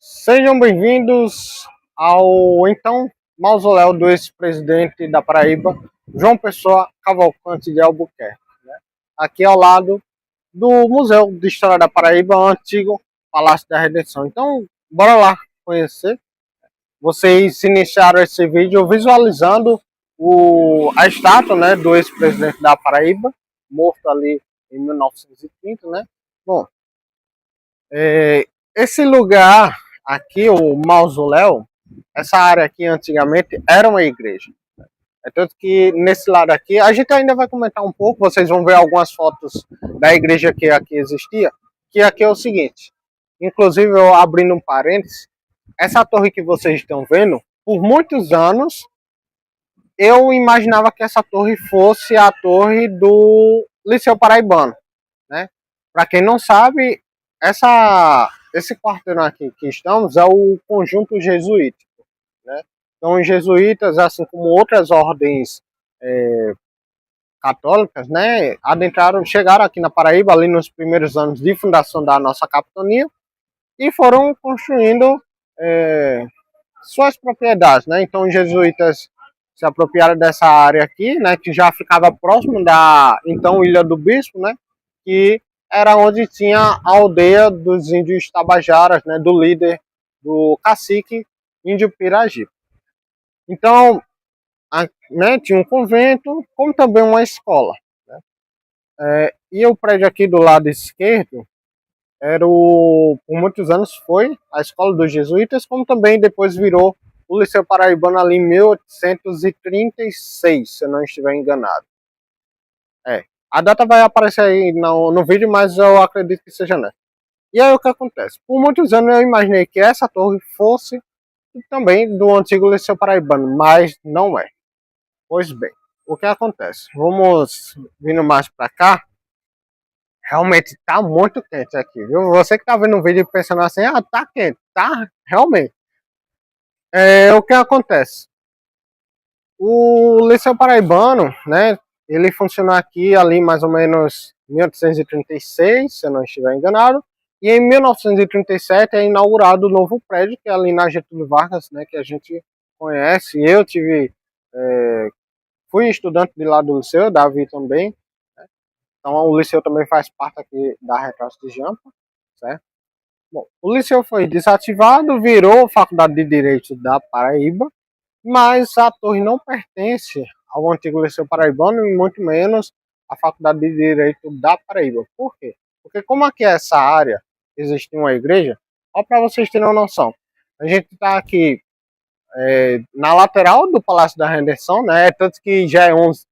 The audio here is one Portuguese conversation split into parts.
Sejam bem-vindos ao então mausoléu do ex-presidente da Paraíba, João Pessoa Cavalcante de Albuquerque, né? Aqui ao lado do Museu de História da Paraíba, o antigo Palácio da Redenção. Então, bora lá conhecer. Vocês iniciaram esse vídeo visualizando a estátua, né, do ex-presidente da Paraíba, morto ali em 1930, né? Bom, esse lugar aqui, o mausoléu, essa área aqui antigamente era uma igreja. É tanto que nesse lado aqui, a gente ainda vai comentar um pouco, vocês vão ver algumas fotos da igreja que aqui existia, que aqui é o seguinte, inclusive eu abrindo um parênteses, essa torre que vocês estão vendo, por muitos anos, eu imaginava que essa torre fosse a torre do Liceu Paraibano, né? Para quem não sabe, esse quarteirão aqui que estamos é o conjunto jesuítico, né? Então, os jesuítas, assim como outras ordens católicas, né, chegaram aqui na Paraíba ali nos primeiros anos de fundação da nossa capitania e foram construindo suas propriedades, né? Então, os jesuítas se apropriaram dessa área aqui, né, que já ficava próximo da então Ilha do Bispo, né, que era onde tinha a aldeia dos índios tabajaras, né, do líder, do cacique índio Piraji. Então, né, tinha um convento, como também uma escola, né? E o prédio aqui do lado esquerdo por muitos anos foi a escola dos jesuítas, como também depois virou o Liceu Paraibano ali em 1836, se eu não estiver enganado. A data vai aparecer aí no vídeo, mas eu acredito que seja nessa. E aí o que acontece? Por muitos anos eu imaginei que essa torre fosse também do antigo Liceu Paraibano, mas não é. Pois bem, o que acontece? Vamos vindo mais para cá. Realmente tá muito quente aqui, viu? Você que tá vendo o vídeo pensando assim, tá quente, tá? Realmente. O que acontece? O Liceu Paraibano, né? Ele funcionou aqui ali mais ou menos em 1836, se eu não estiver enganado. E em 1937 é inaugurado o novo prédio, que é ali na Getúlio Vargas, né? Que a gente conhece. Eu fui estudante de lá do Liceu, Davi também. Então o Liceu também faz parte aqui da Retratos de Jampa, certo? Bom, o Liceu foi desativado, virou Faculdade de Direito da Paraíba, mas a torre não pertence ao antigo Liceu Paraibano e muito menos à Faculdade de Direito da Paraíba. Por quê? Porque como aqui é essa área, existe uma igreja, só para vocês terem uma noção, a gente está aqui na lateral do Palácio da Redenção, né? Tanto que já é 11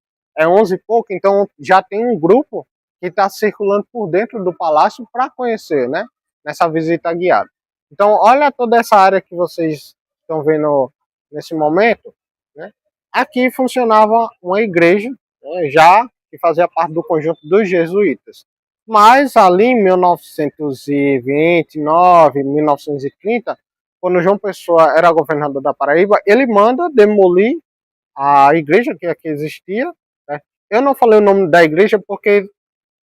e pouco, então já tem um grupo que está circulando por dentro do palácio para conhecer, né? Nessa visita guiada. Então, olha toda essa área que vocês estão vendo nesse momento, né? Aqui funcionava uma igreja, né? Já que fazia parte do conjunto dos jesuítas. Mas ali em 1929, 1930, quando João Pessoa era governador da Paraíba, ele manda demolir a igreja que aqui existia, né? Eu não falei o nome da igreja porque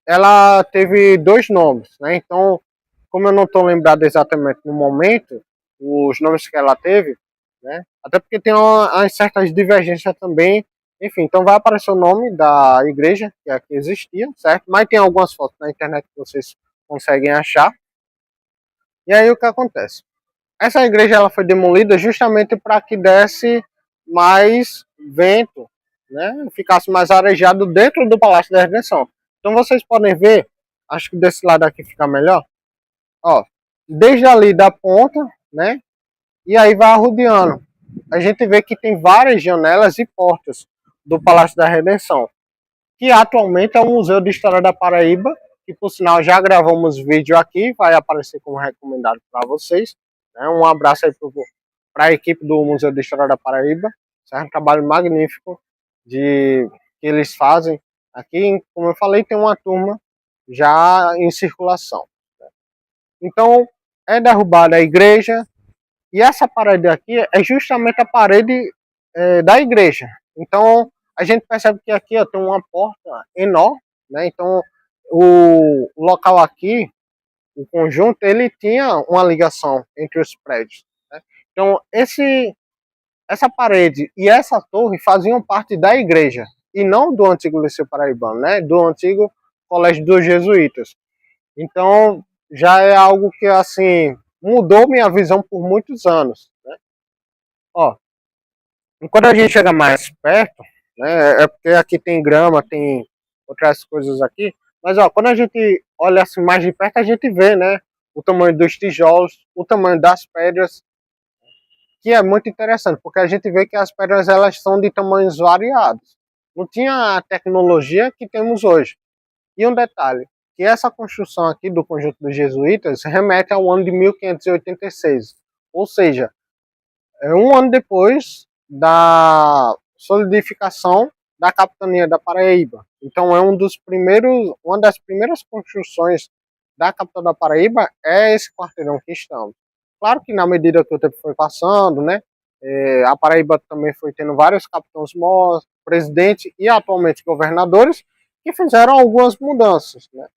ela teve dois nomes, né? Então, como eu não estou lembrado exatamente no momento, os nomes que ela teve, né? Até porque tem umas certas divergências também. Enfim, então vai aparecer o nome da igreja que aqui existia, certo? Mas tem algumas fotos na internet que vocês conseguem achar. E aí o que acontece? Essa igreja ela foi demolida justamente para que desse mais vento, né? Ficasse mais arejado dentro do Palácio da Redenção. Então vocês podem ver, acho que desse lado aqui fica melhor, ó, desde ali da ponta, né? E aí vai arrodeando. A gente vê que tem várias janelas e portas do Palácio da Redenção, que atualmente é o Museu de História da Paraíba, que por sinal já gravamos vídeo aqui, vai aparecer como recomendado para vocês. Né? Um abraço aí para a equipe do Museu de História da Paraíba, é um trabalho magnífico que eles fazem. Aqui, como eu falei, tem uma turma já em circulação. Né? Então, é derrubada a igreja, e essa parede aqui é justamente a parede da igreja. Então, a gente percebe que aqui ó, tem uma porta enorme, né? Então, o local aqui, o conjunto, ele tinha uma ligação entre os prédios, né? Então, essa parede e essa torre faziam parte da igreja, e não do antigo Liceu Paraibano, né? Do antigo Colégio dos Jesuítas. Então, já é algo que, assim, mudou minha visão por muitos anos, né? Ó, e quando a gente chega mais perto, né, é porque aqui tem grama, tem outras coisas aqui, mas ó, quando a gente olha assim mais de perto, a gente vê, né, o tamanho dos tijolos, o tamanho das pedras, que é muito interessante, porque a gente vê que as pedras elas são de tamanhos variados. Não tinha a tecnologia que temos hoje. E um detalhe, que essa construção aqui do conjunto dos jesuítas remete ao ano de 1586, ou seja, é um ano depois da solidificação da capitania da Paraíba. Então é uma das primeiras construções da capital da Paraíba é esse quarteirão que estamos. Claro que na medida que o tempo foi passando, né, a Paraíba também foi tendo vários capitães-mor, presidente e atualmente governadores que fizeram algumas mudanças, né?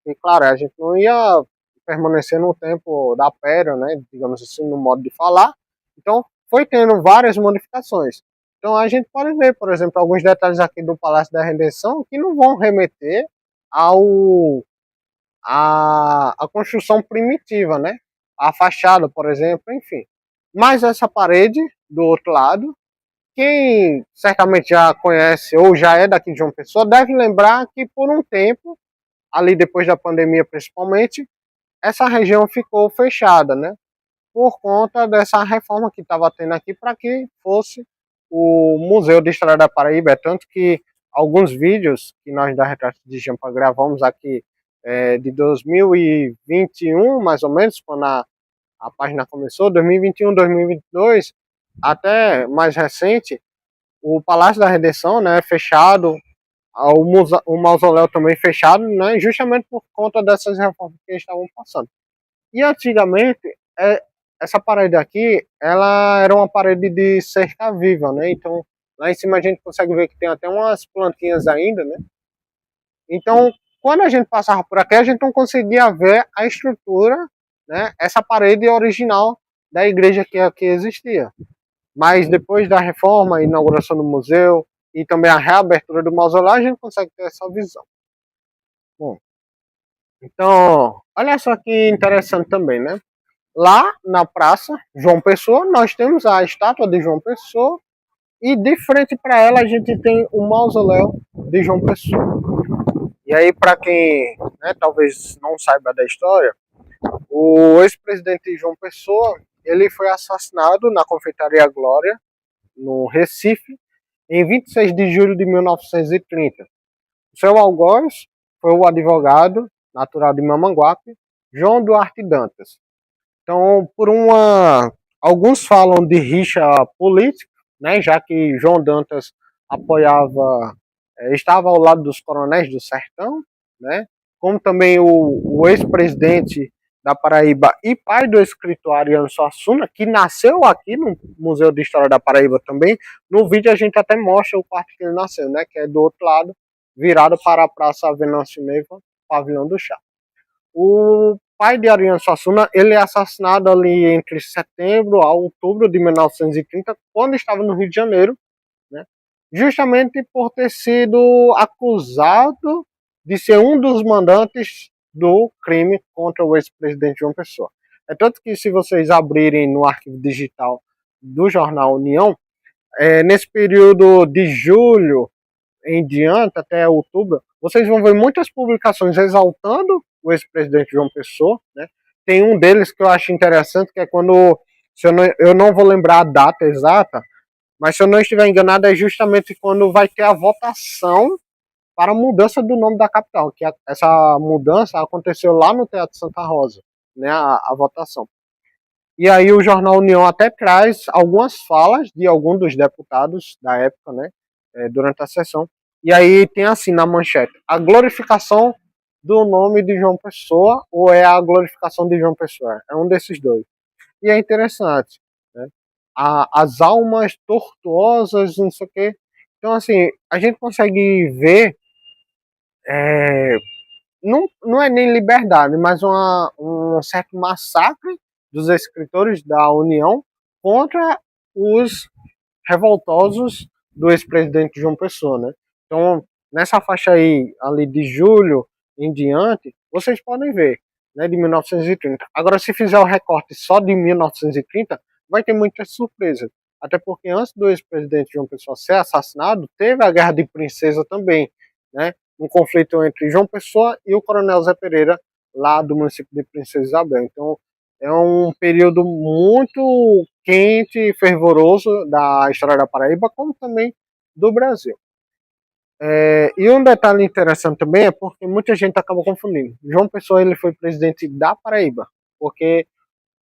E claro, a gente não ia permanecer no tempo da pedra, né, digamos assim, no modo de falar. Então, foi tendo várias modificações. Então, a gente pode ver, por exemplo, alguns detalhes aqui do Palácio da Redenção que não vão remeter ao a construção primitiva, né? A fachada, por exemplo, enfim. Mas essa parede do outro lado, quem certamente já conhece ou já é daqui de João Pessoa, deve lembrar que por um tempo, ali depois da pandemia principalmente, essa região ficou fechada, né? Por conta dessa reforma que estava tendo aqui para que fosse o Museu de História da Paraíba. É tanto que alguns vídeos que nós da Retrato de Jampa gravamos aqui de 2021, mais ou menos, quando a página começou, 2021, 2022, até mais recente, o Palácio da Redenção, né, fechado, o mausoléu também fechado, né, justamente por conta dessas reformas que estavam passando. E antigamente, essa parede aqui, ela era uma parede de cerca viva, né? Então, lá em cima a gente consegue ver que tem até umas plantinhas ainda, né? Então, quando a gente passava por aqui, a gente não conseguia ver a estrutura, né? Essa parede original da igreja que aqui existia. Mas depois da reforma, a inauguração do museu e também a reabertura do mausoléu, a gente consegue ter essa visão. Bom, então, olha só que interessante também, né? Lá na praça João Pessoa, nós temos a estátua de João Pessoa e de frente para ela a gente tem o mausoléu de João Pessoa. E aí, para quem talvez não saiba da história, o ex-presidente João Pessoa ele foi assassinado na Confeitaria Glória, no Recife, em 26 de julho de 1930. O seu algoz foi o advogado natural de Mamanguape, João Duarte Dantas. Então, alguns falam de rixa política, né, já que João Dantas estava ao lado dos coronéis do Sertão, né, como também o ex-presidente da Paraíba e pai do escritor Ariano Suassuna, que nasceu aqui no Museu de História da Paraíba também. No vídeo a gente até mostra o quarto que ele nasceu, né, que é do outro lado, virado para a Praça Venâncio Neiva, Pavilhão do Chá. O pai de Ariano Suassuna, ele é assassinado ali entre setembro a outubro de 1930, quando estava no Rio de Janeiro, né? Justamente por ter sido acusado de ser um dos mandantes do crime contra o ex-presidente João Pessoa. É tanto que se vocês abrirem no arquivo digital do jornal União, nesse período de julho em diante, até outubro, vocês vão ver muitas publicações exaltando o ex-presidente João Pessoa, né? Tem um deles que eu acho interessante, que é quando, se eu não vou lembrar a data exata, mas se eu não estiver enganado, é justamente quando vai ter a votação para a mudança do nome da capital, que essa mudança aconteceu lá no Teatro Santa Rosa, né, a votação. E aí o Jornal União até traz algumas falas de alguns dos deputados da época, né, durante a sessão. E aí tem assim na manchete: a glorificação do nome de João Pessoa ou é a glorificação de João Pessoa? É um desses dois. E é interessante, né? As almas tortuosas, não sei o quê. Então, assim, a gente consegue ver não é nem liberdade, mas um certo massacre dos escritores da União contra os revoltosos do ex-presidente João Pessoa, né? Então, nessa faixa aí, ali de julho em diante, vocês podem ver, né, de 1930. Agora, se fizer o recorte só de 1930, vai ter muitas surpresas. Até porque antes do ex-presidente João Pessoa ser assassinado, teve a Guerra de Princesa também, né? Um conflito entre João Pessoa e o Coronel Zé Pereira, lá do município de Princesa Isabel. Então, é um período muito quente e fervoroso da história da Paraíba, como também do Brasil. E um detalhe interessante também é porque muita gente acaba confundindo. João Pessoa ele foi presidente da Paraíba, porque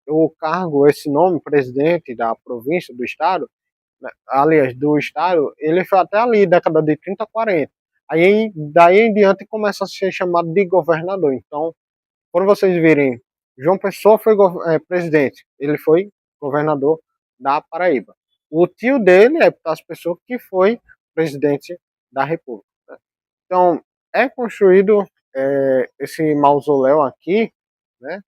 o cargo, esse nome, presidente da província, do estado, né, aliás, do estado, ele foi até ali, década de 30, 40. Aí, daí em diante, começa a ser chamado de governador. Então, quando vocês virem, João Pessoa foi presidente, ele foi governador da Paraíba. O tio dele é Epitácio Pessoa, que foi presidente da República. Né? Então, é construído esse mausoléu aqui, né,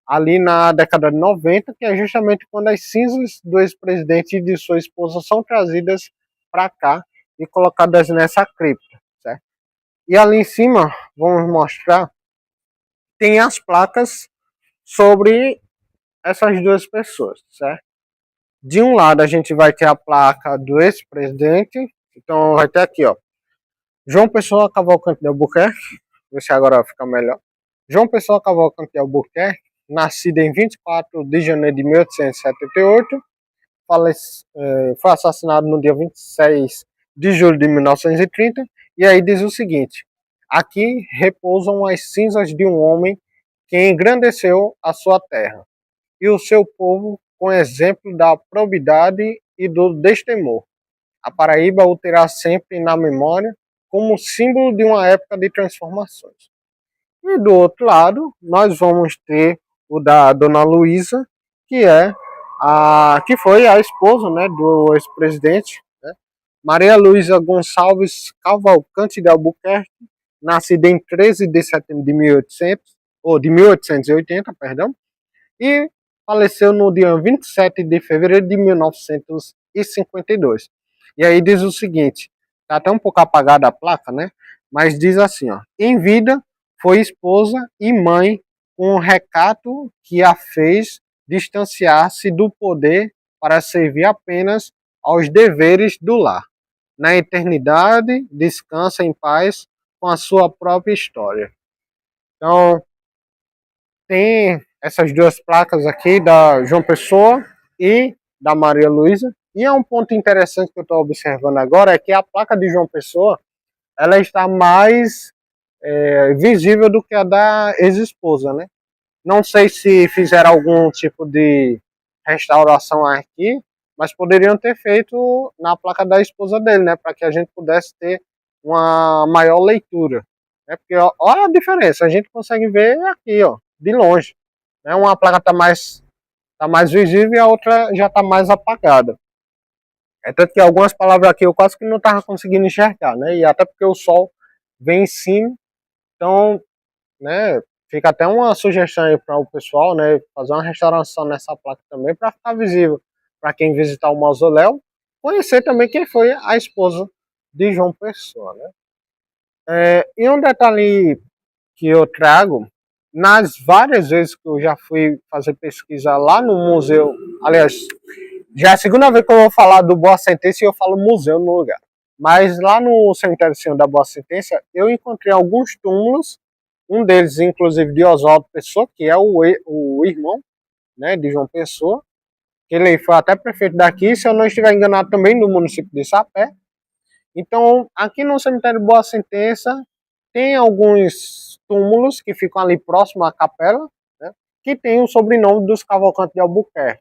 ali na década de 90, que é justamente quando as cinzas do ex-presidente e de sua esposa são trazidas para cá e colocadas nessa cripta. Certo? E ali em cima, vamos mostrar, tem as placas sobre essas duas pessoas, certo? De um lado a gente vai ter a placa do ex-presidente, então vai ter aqui, ó, João Pessoa Cavalcante de Albuquerque, ver se agora fica melhor. João Pessoa Cavalcante de Albuquerque, nascido em 24 de janeiro de 1878, foi assassinado no dia 26 de julho de 1930, e aí diz o seguinte: aqui repousam as cinzas de um homem que engrandeceu a sua terra e o seu povo com exemplo da probidade e do destemor. A Paraíba o terá sempre na memória como símbolo de uma época de transformações. E do outro lado, nós vamos ter o da Dona Luísa, que foi a esposa, né, do ex-presidente, né, Maria Luísa Gonçalves Cavalcante de Albuquerque, nascida em 13 de setembro de 1880, perdão, e faleceu no dia 27 de fevereiro de 1952. E aí diz o seguinte, tá até um pouco apagada a placa, né? Mas diz assim, ó: em vida foi esposa e mãe, com um recato que a fez distanciar-se do poder para servir apenas aos deveres do lar. Na eternidade, descansa em paz com a sua própria história. Então, tem essas duas placas aqui, da João Pessoa e da Maria Luísa. E é um ponto interessante que eu estou observando agora, é que a placa de João Pessoa, ela está mais visível do que a da ex-esposa, né? Não sei se fizeram algum tipo de restauração aqui, mas poderiam ter feito na placa da esposa dele, né? Para que a gente pudesse ter uma maior leitura. Né? Porque ó, olha a diferença, a gente consegue ver aqui, ó, de longe. Né? Uma placa tá mais visível e a outra já está mais apagada. É tanto que algumas palavras aqui eu quase que não estava conseguindo enxergar, né? E até porque o sol vem em cima, então, né, fica até uma sugestão aí para o pessoal, né, fazer uma restauração nessa placa também para ficar visível para quem visitar o mausoléu, conhecer também quem foi a esposa de João Pessoa, né? E um detalhe que eu trago, nas várias vezes que eu já fui fazer pesquisa lá no museu, aliás, já é a segunda vez que eu vou falar do Boa Sentença e eu falo museu no lugar. Mas lá no cemitério Senhor da Boa Sentença, eu encontrei alguns túmulos, um deles, inclusive, de Oswaldo Pessoa, que é o irmão, né, de João Pessoa, que ele foi até prefeito daqui, se eu não estiver enganado, também do município de Sapé. Então, aqui no cemitério Boa Sentença, tem alguns túmulos que ficam ali próximo à capela, né, que tem o sobrenome dos Cavalcantes de Albuquerque.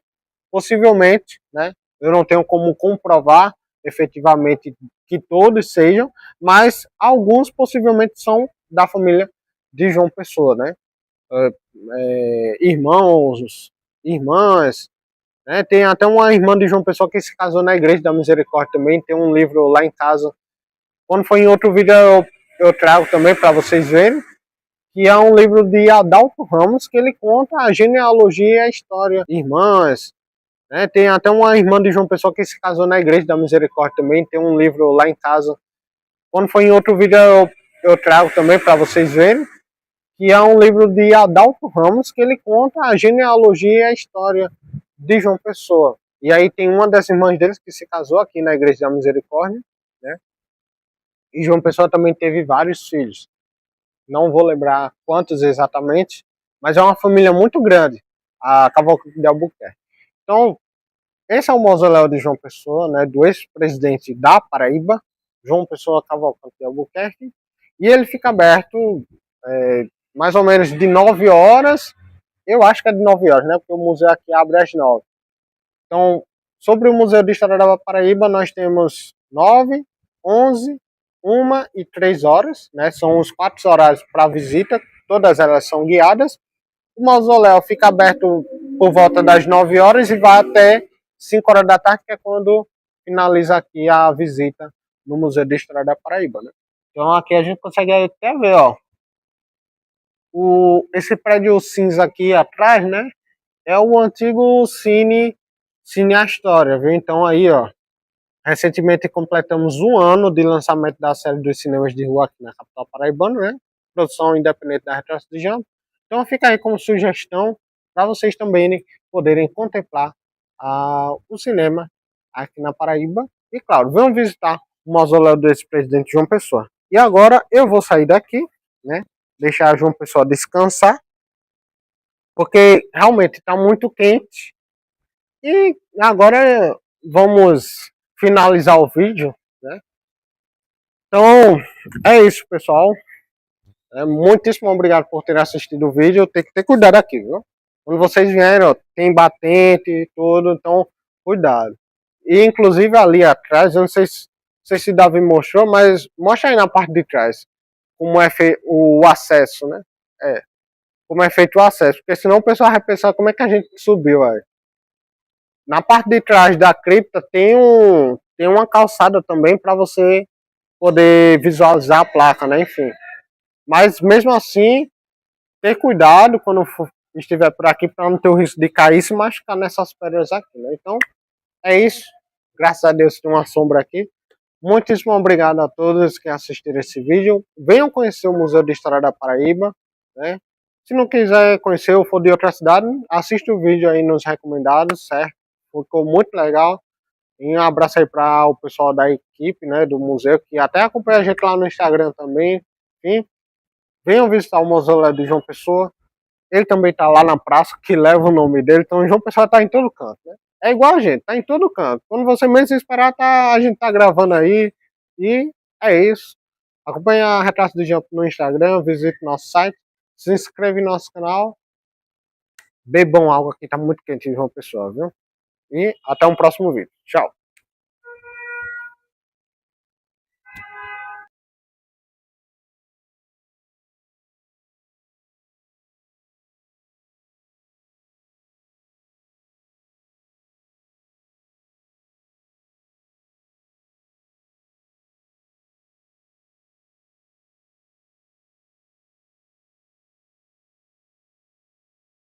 Possivelmente, né, eu não tenho como comprovar efetivamente que todos sejam, mas alguns possivelmente são da família de João Pessoa, né? Irmãos, irmãs, né? Tem até uma irmã de João Pessoa que se casou na Igreja da Misericórdia também, tem um livro lá em casa. Quando for em outro vídeo eu trago também para vocês verem. que é um livro de Adalto Ramos, que ele conta a genealogia e a história. Irmãs, né? Tem até uma irmã de João Pessoa que se casou na Igreja da Misericórdia também, tem um livro lá em casa. Quando for em outro vídeo eu trago também para vocês verem, que é um livro de Adalto Ramos, que ele conta a genealogia e a história de João Pessoa. E aí tem uma das irmãs deles que se casou aqui na Igreja da Misericórdia, né? E João Pessoa também teve vários filhos. Não vou lembrar quantos exatamente, mas é uma família muito grande, a Cavalcante de Albuquerque. Então, esse é o mausoléu de João Pessoa, né, do ex-presidente da Paraíba, João Pessoa Cavalcante de Albuquerque, e ele fica aberto mais ou menos de 9 horas, eu acho que é de 9 horas, né, porque o museu aqui abre às 9. Então, sobre o Museu de História da Paraíba, nós temos 9, 11, 1 e 3 horas, né? São os 4 horários para visita, todas elas são guiadas. O mausoléu fica aberto por volta das 9 horas e vai até 5 horas da tarde, que é quando finaliza aqui a visita no Museu de História da Paraíba, né? Então aqui a gente consegue até ver, ó, esse prédio cinza aqui atrás, né? É o antigo Cine Astoria, viu? Então aí, ó, recentemente completamos um ano de lançamento da série dos cinemas de rua aqui na capital paraibana, né? Produção independente da Retratos de Jambo. Então fica aí como sugestão para vocês também poderem contemplar o cinema aqui na Paraíba. E claro, venham visitar o mausoléu do ex-presidente João Pessoa. E agora eu vou sair daqui, né? Deixar João Pessoa descansar, porque realmente está muito quente. E agora vamos finalizar o vídeo, né? Então, é isso, pessoal. Muitíssimo obrigado por ter assistido o vídeo. Tem que ter cuidado aqui, viu? Quando vocês vierem, ó, tem batente e tudo, então cuidado. E inclusive ali atrás, eu não sei se Davi mostrou, mas mostra aí na parte de trás como é feito o acesso, né? Como é feito o acesso, porque senão o pessoal vai pensar como é que a gente subiu aí. Na parte de trás da cripta tem uma calçada também para você poder visualizar a placa, né? Enfim. Mas mesmo assim, ter cuidado quando estiver por aqui para não ter o risco de cair e se machucar nessas pedras aqui, né? Então, é isso. Graças a Deus tem uma sombra aqui. Muitíssimo obrigado a todos que assistiram esse vídeo. Venham conhecer o Museu de História da Paraíba, né? Se não quiser conhecer ou for de outra cidade, assiste o vídeo aí nos recomendados, certo? Ficou muito legal. E um abraço aí para o pessoal da equipe, né, do museu, que até acompanha a gente lá no Instagram também. Enfim, venham visitar o mausoléu de João Pessoa. Ele também está lá na praça, que leva o nome dele. Então, João Pessoa está em todo canto, né? É igual a gente, tá em todo canto. Quando você menos esperar, a gente tá gravando aí. E é isso. Acompanhe a Retrato do Jambo no Instagram, visite nosso site, se inscreve no nosso canal. Bebam água aqui, tá muito quente, João Pessoa, viu? E até um próximo vídeo. Tchau.